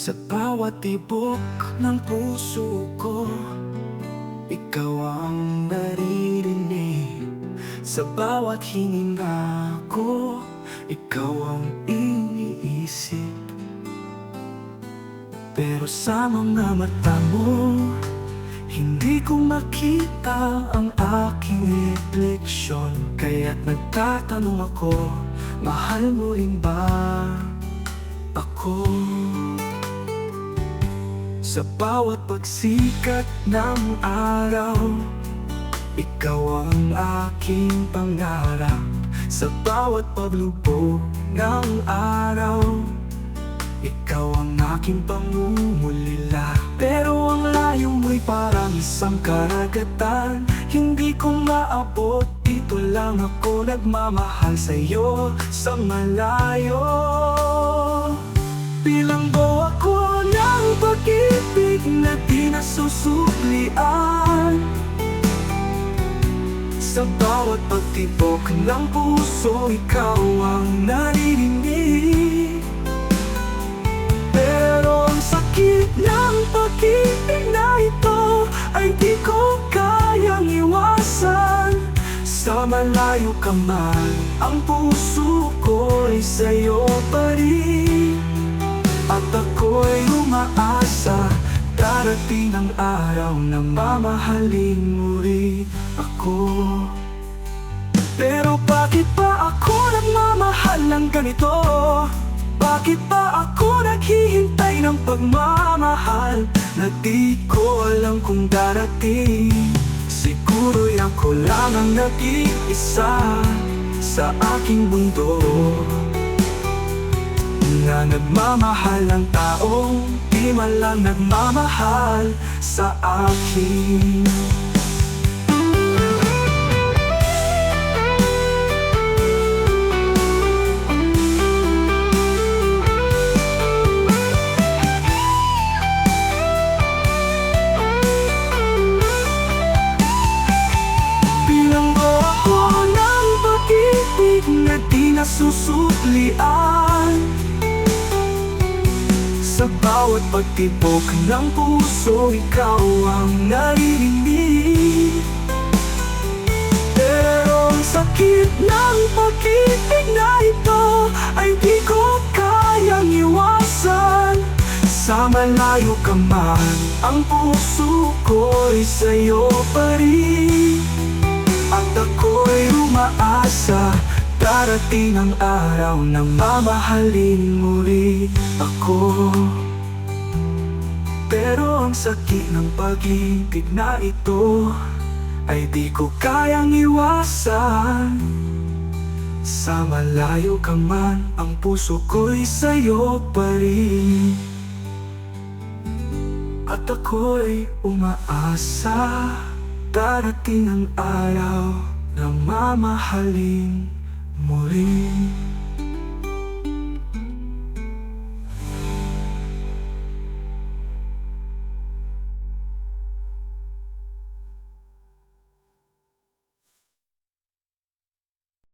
Sa bawat tibok ng puso ko, ikaw ang naririnig. Sa bawat hininga ko, ikaw ang iniisip. Pero sa mga mata mo, hindi ko makita ang aking refleksyon. Kaya't nagtatanong ako, mahal mo rin ba ako? Sa bawat pagsikat ng araw, ikaw ang aking pangarap. Sa bawat paglubog ng araw, ikaw ang aking pangungulila. Pero ang layo mo'y parang isang karagatan. Hindi ko maabot, dito lang ako nagmamahal sa'yo sa malayo. Bilanggo ako ng pag-ibig na di nasusuklian. Sa bawat pagtibok ng puso, ikaw ang naririnig. Pero ang sakit ng pag-ibig na ito ay di ko kayang iwasan. Sa malayo ka man, ang puso ko'y sa'yo pa rin. At ako'y umaasa, darating ang araw na mamahalin mo rin ako. Pero bakit pa ako nagmamahal ng ganito? Bakit pa ako naghihintay ng pagmamahal na di ko alam kung darating? Siguro'y ako lang ang nag-iisa sa aking mundo na nagmamahal ng taong di man lang nagmamahal sa akin. Bilanggo ako ng pag-ibig na di nasusuklian. Sa bawat pagtibok ng puso, ikaw ang naririnig. Pero ang sakit ng pag-ibig na ito ay di ko kayang iwasan. Sa malayo ka man, ang puso ko'y sa'yo pa rin. At ako'y umaasa, darating ang araw na mamahalin mo rin ako. Pero ang sakit ng pag-ibig na ito ay di ko kayang iwasan. Sa malayo ka man, ang puso ko'y sa'yo pa rin. At ako'y umaasa, darating ang araw na mamahalin mo rin